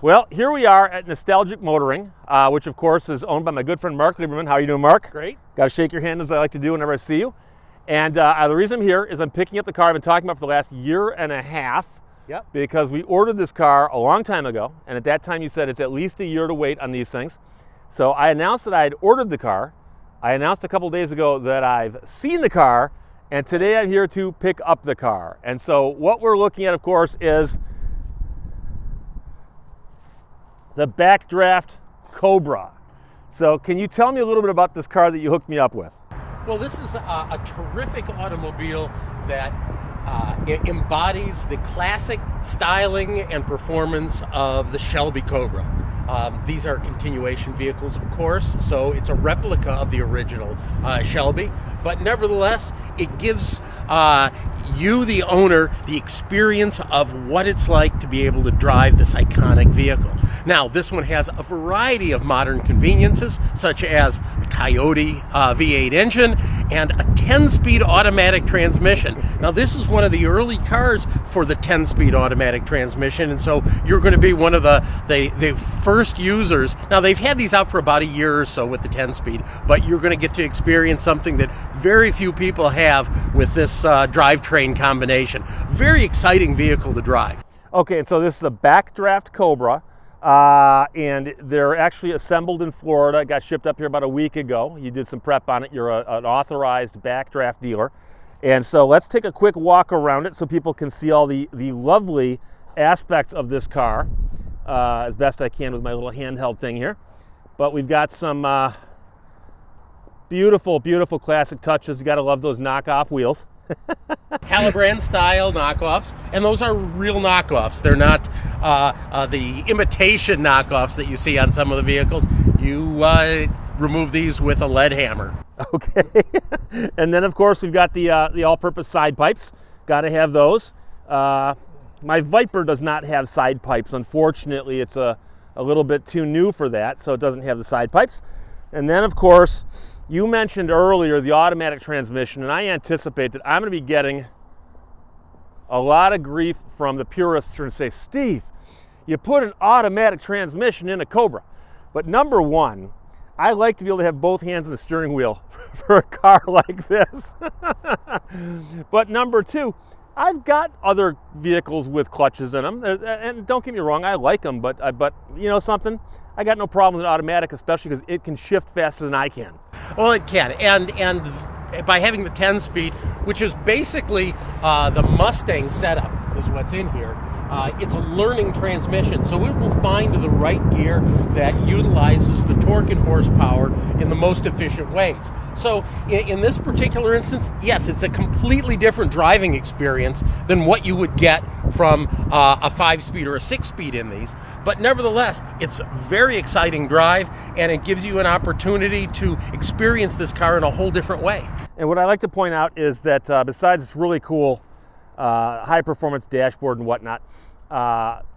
Well, here we are at Nostalgic Motoring, which of course is owned by my good friend Mark Lieberman. How are you doing, Mark? Great. Got to shake your hand as I like to do whenever I see you. And the reason I'm here is I'm picking up the car I've been talking about for the last year and a half. Yep. Because we ordered this car a long time ago, and at that time you said it's at least a year to wait on these things. So I announced that I had ordered the car. I announced a couple days ago that I've seen the car, and today I'm here to pick up the car. And so what we're looking at, of course, is the Backdraft Cobra. So can you tell me a little bit about this car that you hooked me up with? Well, this is a terrific automobile that it embodies the classic styling and performance of the Shelby Cobra. These are continuation vehicles, of course, so it's a replica of the original Shelby, but nevertheless, it gives you, the owner, the experience of what it's like to be able to drive this iconic vehicle. Now, this one has a variety of modern conveniences, such as the Coyote V8 engine and a 10-speed automatic transmission. Now, this is one of the early cars for the 10-speed automatic transmission, and so you're going to be one of the first users. Now, they've had these out for about a year or so with the 10-speed, but you're going to get to experience something that very few people have with this drivetrain combination. Very exciting vehicle to drive. Okay, and so this is a Backdraft Cobra. And they're actually assembled in Florida. Got shipped up here about a week ago. You did some prep on it. You're an authorized Backdraft dealer. And so let's take a quick walk around it so people can see all the lovely aspects of this car as best I can with my little handheld thing here. But we've got some beautiful, beautiful classic touches. You gotta love those knockoff wheels. Halibran style knockoffs, and those are real knockoffs. They're not the imitation knockoffs that you see on some of the vehicles. You remove these with a lead hammer. Okay. And then of course we've got the all-purpose side pipes. Got to have those. My Viper does not have side pipes. Unfortunately, it's a little bit too new for that, so it doesn't have the side pipes. And then of course, you mentioned earlier the automatic transmission, and I anticipate that I'm going to be getting a lot of grief from the purists who are going to say, Steve, you put an automatic transmission in a Cobra. But number one, I like to be able to have both hands on the steering wheel for a car like this. But number two, I've got other vehicles with clutches in them, and don't get me wrong, I like them, but you know something? I got no problem with an automatic, especially because it can shift faster than I can. Well, it can, and by having the 10-speed, which is basically the Mustang setup, is what's in here. It's a learning transmission, so it will find the right gear that utilizes the torque and horsepower in the most efficient ways. So in this particular instance, yes, it's a completely different driving experience than what you would get from a 5-speed or a 6-speed in these. But nevertheless, it's a very exciting drive, and it gives you an opportunity to experience this car in a whole different way. And what I like to point out is that besides this really cool high-performance dashboard and whatnot,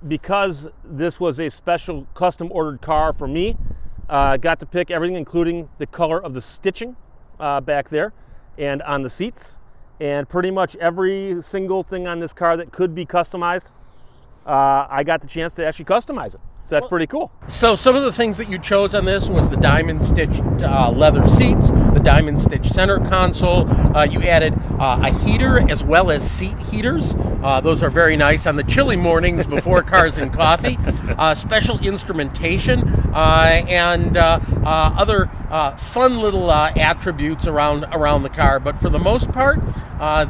because this was a special custom-ordered car for me, got to pick everything, including the color of the stitching back there and on the seats, and pretty much every single thing on this car that could be customized, I got the chance to actually customize it. So that's pretty cool. So some of the things that you chose on this was the diamond stitched leather seats, the diamond stitched center console. You added a heater as well as seat heaters. Those are very nice on the chilly mornings before Cars and Coffee. Special instrumentation and other fun little attributes around the car. But for the most part,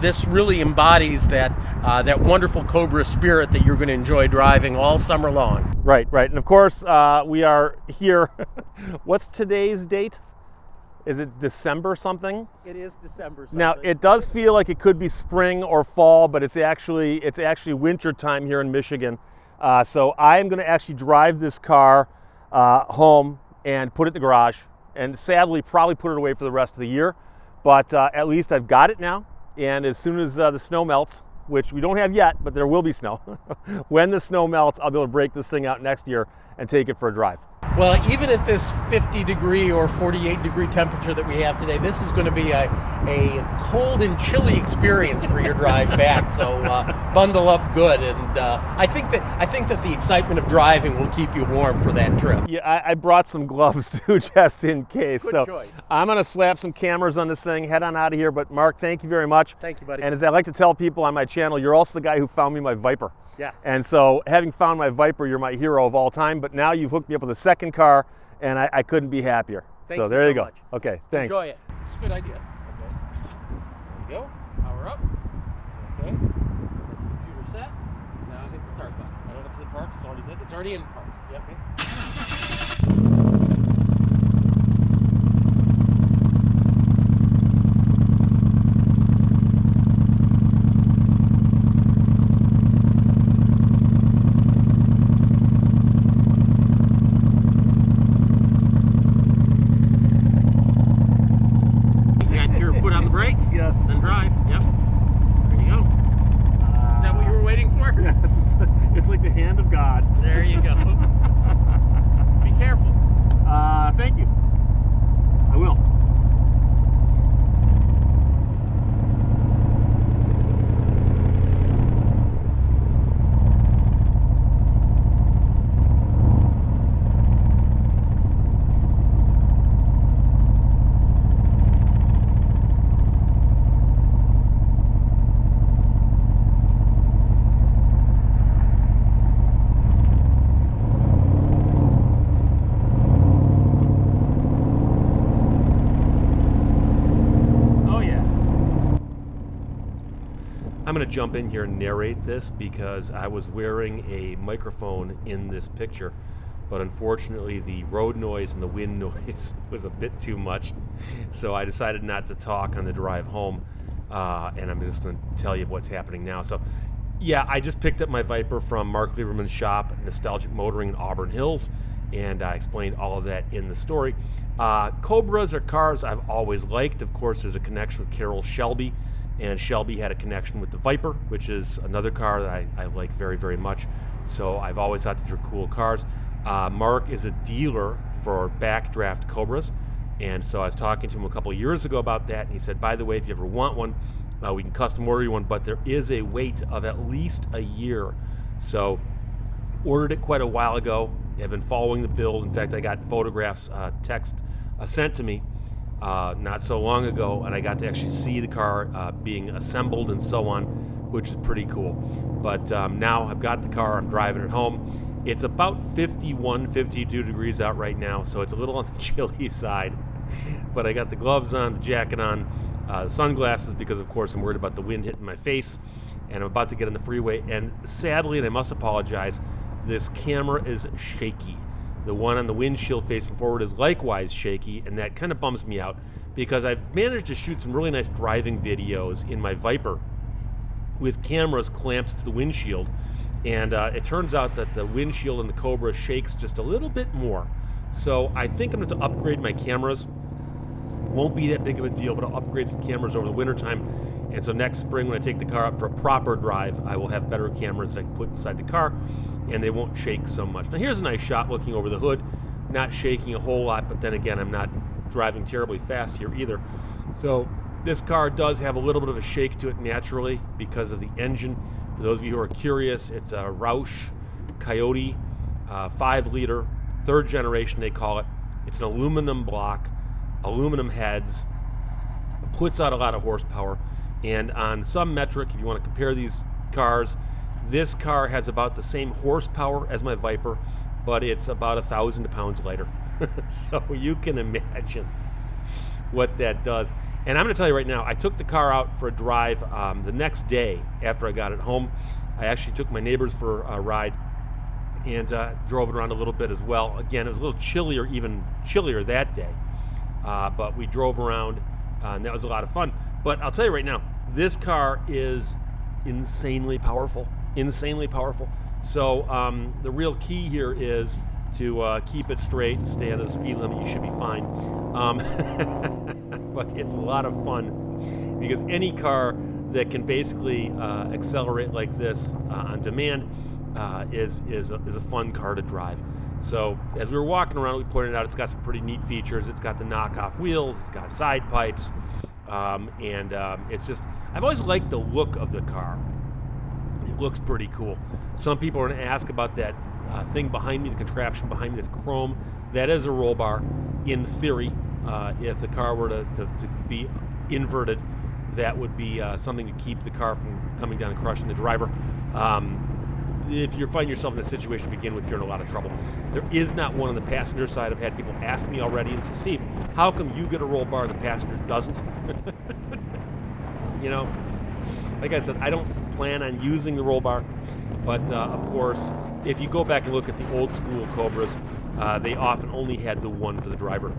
this really embodies that wonderful Cobra spirit that you're going to enjoy driving all summer long. Right. And of course, we are here. What's today's date? Is it December something? It is December something. Now, it does feel like it could be spring or fall, but it's actually winter time here in Michigan. So I am going to actually drive this car home and put it in the garage, and sadly probably put it away for the rest of the year. But at least I've got it now, and as soon as the snow melts, which we don't have yet, but there will be snow. When the snow melts, I'll be able to break this thing out next year and take it for a drive. Well, even at this 50 degree or 48 degree temperature that we have today, this is going to be a cold and chilly experience for your drive back. So bundle up good, and I think that the excitement of driving will keep you warm for that trip. Yeah, I brought some gloves too, just in case. Good choice. I'm gonna slap some cameras on this thing, head on out of here. But Mark, thank you very much. Thank you, buddy. And as I like to tell people on my channel, you're also the guy who found me my Viper. Yes. And so, having found my Viper, you're my hero of all time. But now you've hooked me up with a second car, and I couldn't be happier. Thank so you there so you go. much. Okay, thanks. Enjoy it. It's a good idea. Okay. There you go. Power up. Okay. Let the computer set. Now hit the start button. I don't have to hit park. It's already hit. It's already in park. Yep. Yes. Then drive. Yep. There you go. Is that what you were waiting for? Yes. It's like the hand of God. There you go. Be careful. Thank you. I will. I'm going to jump in here and narrate this because I was wearing a microphone in this picture, but unfortunately the road noise and the wind noise was a bit too much, so I decided not to talk on the drive home, and I'm just going to tell you what's happening now. So yeah, I just picked up my Viper from Mark Lieberman's shop, Nostalgic Motoring in Auburn Hills, and I explained all of that in the story. Cobras are cars I've always liked. Of course, there's a connection with Carroll Shelby, and Shelby had a connection with the Viper, which is another car that I like very, very much. So I've always thought these were cool cars. Mark is a dealer for backdraft Cobras, and so I was talking to him a couple of years ago about that, and he said, by the way, if you ever want one, we can custom order you one, but there is a wait of at least a year. So ordered it quite a while ago. I've been following the build. In fact, I got photographs sent to me not so long ago, and I got to actually see the car being assembled and so on, which is pretty cool. But now I've got the car, I'm driving it home. It's about 51, 52 degrees out right now, so it's a little on the chilly side. But I got the gloves on, the jacket on, sunglasses, because of course I'm worried about the wind hitting my face, and I'm about to get on the freeway, and sadly, and I must apologize, this camera is shaky. The one on the windshield facing forward is likewise shaky, and that kind of bums me out because I've managed to shoot some really nice driving videos in my Viper with cameras clamped to the windshield, and it turns out that the windshield in the Cobra shakes just a little bit more. So I think I'm going to upgrade my cameras. Won't be that big of a deal, but I'll upgrade some cameras over the wintertime. And so next spring, when I take the car up for a proper drive, I will have better cameras that I can put inside the car, and they won't shake so much. Now here's a nice shot looking over the hood, not shaking a whole lot, but then again, I'm not driving terribly fast here either. So this car does have a little bit of a shake to it naturally because of the engine. For those of you who are curious, it's a Roush Coyote 5-liter, third generation they call it. It's an aluminum block, aluminum heads, puts out a lot of horsepower. And on some metric, if you want to compare these cars, this car has about the same horsepower as my Viper, but it's about 1,000 pounds lighter. So you can imagine what that does. And I'm going to tell you right now, I took the car out for a drive the next day after I got it home. I actually took my neighbors for a ride and drove it around a little bit as well. Again, it was a little chillier, even chillier that day. But we drove around, and that was a lot of fun. But I'll tell you right now, this car is insanely powerful, insanely powerful. So the real key here is to keep it straight and stay under the speed limit. You should be fine. But it's a lot of fun because any car that can basically accelerate like this on demand is a fun car to drive. So as we were walking around, we pointed out it's got some pretty neat features. It's got the knockoff wheels, it's got side pipes, it's just, I've always liked the look of the car. It looks pretty cool. Some people are going to ask about that thing behind me, the contraption behind me that's chrome. That is a roll bar. In theory, if the car were to be inverted, that would be something to keep the car from coming down and crushing the driver. If you find yourself in a situation to begin with, you're in a lot of trouble. There is not one on the passenger side. I've had people ask me already and say, Steve, how come you get a roll bar and the passenger doesn't? You know, like I said, I don't plan on using the roll bar, but of course, if you go back and look at the old school Cobras, they often only had the one for the driver.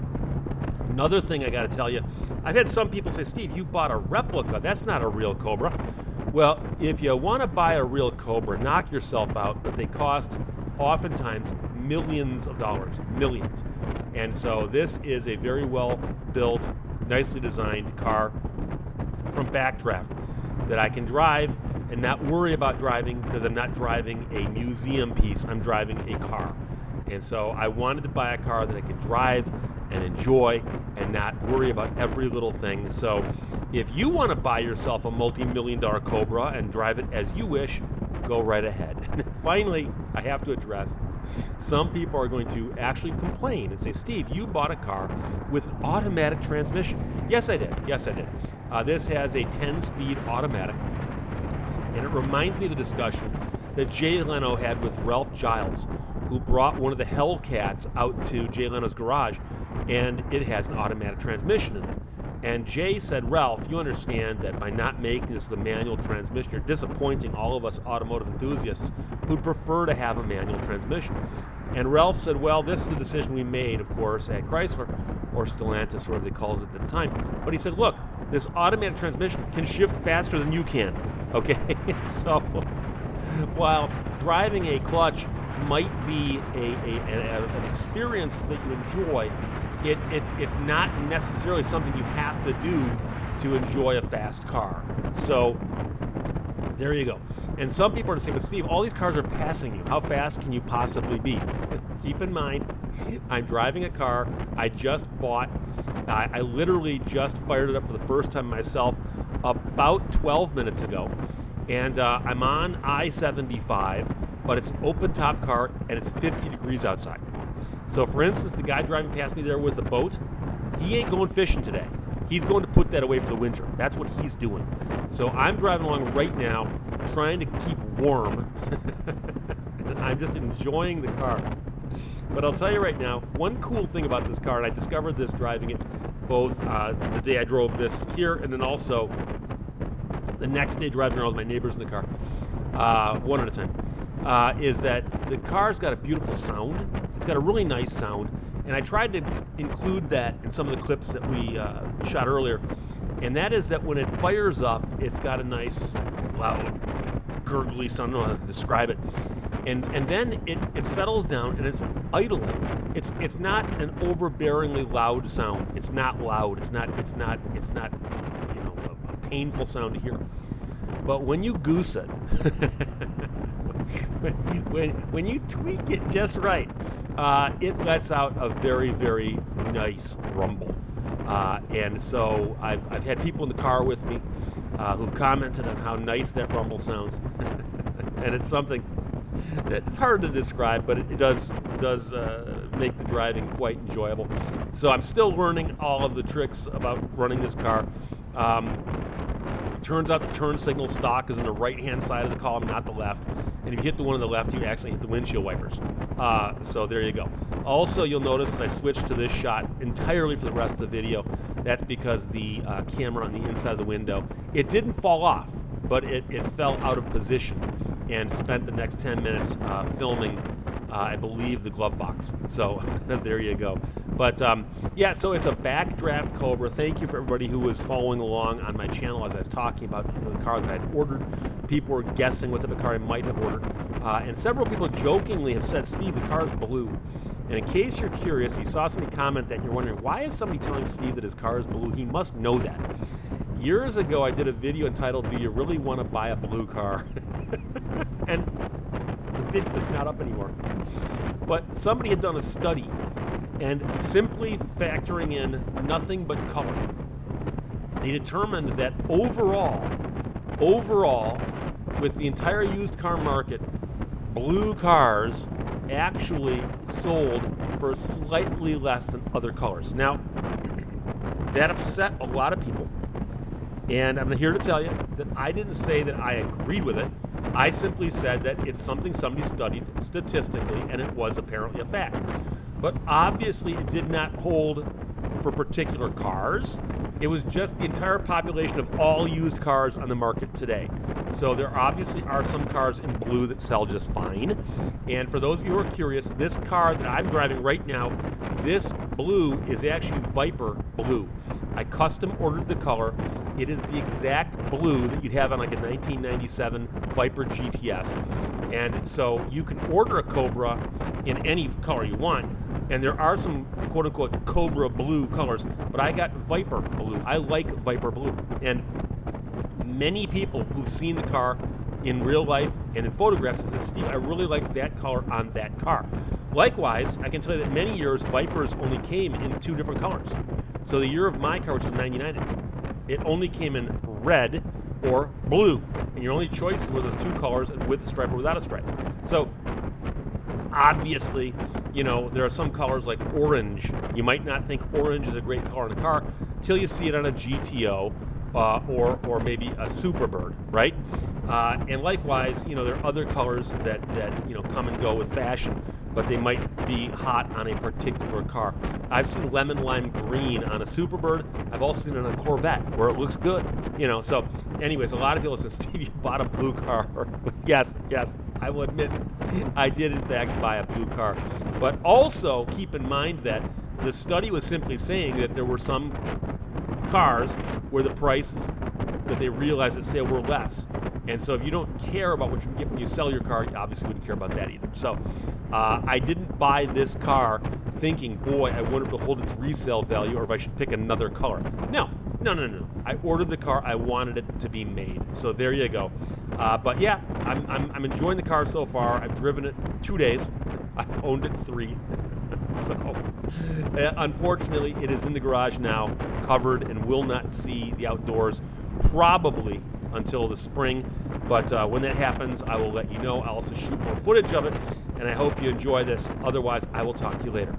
Another thing I got to tell you, I've had some people say, Steve, you bought a replica. That's not a real Cobra. Well, if you want to buy a real Cobra, knock yourself out, but they cost oftentimes millions of dollars, millions. And so this is a very well built, nicely designed car from Backdraft that I can drive and not worry about driving, because I'm not driving a museum piece, I'm driving a car. And so I wanted to buy a car that I could drive and enjoy and not worry about every little thing. So if you want to buy yourself a multi-million-dollar Cobra and drive it as you wish, go right ahead. And finally, I have to address, some people are going to actually complain and say, Steve, you bought a car with automatic transmission. Yes, I did. Yes, I did. This has a 10-speed automatic, and it reminds me of the discussion that Jay Leno had with Ralph Giles, who brought one of the Hellcats out to Jay Leno's garage, and it has an automatic transmission in it. And Jay said, Ralph, you understand that by not making this with a manual transmission, you're disappointing all of us automotive enthusiasts who'd prefer to have a manual transmission. And Ralph said, well, this is the decision we made, of course, at Chrysler, or Stellantis, whatever they called it at the time. But he said, look, this automatic transmission can shift faster than you can, okay? So while driving a clutch might be an experience that you enjoy, it's not necessarily something you have to do to enjoy a fast car. So there you go. And some people are saying, but Steve, all these cars are passing you. How fast can you possibly be? Keep in mind, I'm driving a car I just bought. I literally just fired it up for the first time myself about 12 minutes ago. And I'm on I-75, but it's an open-top car, and it's 50 degrees outside. So, for instance, the guy driving past me there with the boat, he ain't going fishing today. He's going to put that away for the winter. That's what he's doing. So I'm driving along right now, trying to keep warm. And I'm just enjoying the car. But I'll tell you right now, one cool thing about this car, and I discovered this driving it both the day I drove this here, and then also the next day driving around with my neighbors in the car, one at a time, is that the car's got a beautiful sound. It's got a really nice sound, and I tried to include that in some of the clips that we shot earlier, and that is that when it fires up, it's got a nice, loud, gurgly sound. I don't know how to describe it. And then it settles down and it's idling. It's not an overbearingly loud sound. It's not loud. It's not a painful sound to hear. But when you goose it, when you tweak it just right, it lets out a very, very nice rumble. And so I've had people in the car with me who've commented on how nice that rumble sounds. And it's something that's hard to describe, but it does make the driving quite enjoyable. So I'm still learning all of the tricks about running this car. Turns out the turn signal stock is in the right-hand side of the column, not the left. And if you hit the one on the left, you actually hit the windshield wipers. So there you go. Also, you'll notice that I switched to this shot entirely for the rest of the video. That's because the camera on the inside of the window, it didn't fall off, but it fell out of position and spent the next 10 minutes filming, I believe, the glove box. So there you go. But yeah, so it's a Backdraft Cobra. Thank you for everybody who was following along on my channel as I was talking about the car that I'd ordered. People were guessing what type of car I might have ordered. And several people jokingly have said, Steve, the car is blue. And in case you're curious, if you saw somebody comment that and you're wondering, why is somebody telling Steve that his car is blue? He must know that. Years ago, I did a video entitled, Do You Really Want to Buy a Blue Car? And video is not up anymore. But somebody had done a study, and simply factoring in nothing but color, they determined that overall, with the entire used car market, blue cars actually sold for slightly less than other colors. Now, that upset a lot of people. And I'm here to tell you that I didn't say that I agreed with it. I simply said that it's something somebody studied statistically, and it was apparently a fact. But obviously it did not hold for particular cars. It was just the entire population of all used cars on the market today. So there obviously are some cars in blue that sell just fine. And for those of you who are curious, this car that I'm driving right now, this blue is actually Viper blue. I custom ordered the color. It is the exact blue that you'd have on like a 1997 Viper GTS. And so you can order a Cobra in any color you want. And there are some quote-unquote Cobra blue colors, but I got Viper blue. I like Viper blue. And many people who've seen the car in real life and in photographs have said, Steve, I really like that color on that car. Likewise, I can tell you that many years Vipers only came in two different colors. So the year of my car, which was 99, it only came in red or blue. And your only choices were those two colors, with a stripe or without a stripe. So obviously, there are some colors like orange. You might not think orange is a great color in a car till you see it on a GTO or maybe a Superbird, right? And likewise, there are other colors that come and go with fashion, but they might be hot on a particular car. I've seen lemon lime green on a Superbird. I've also seen it on a Corvette where it looks good. So anyways, a lot of people say, Steve, you bought a blue car. Yes, I will admit I did in fact buy a blue car. But also keep in mind that the study was simply saying that there were some cars where the prices that they realized at sale were less. And so if you don't care about what you can get when you sell your car, you obviously wouldn't care about that either. So I didn't buy this car thinking, boy, I wonder if it'll hold its resale value or if I should pick another color. No. I ordered the car. I wanted it to be made. So there you go. But yeah, I'm enjoying the car so far. I've driven it 2 days. I've owned it 3. So unfortunately, it is in the garage now, covered, and will not see the outdoors probably until the spring. But when that happens, I will let you know. I'll also shoot more footage of it, and I hope you enjoy this. Otherwise, I will talk to you later.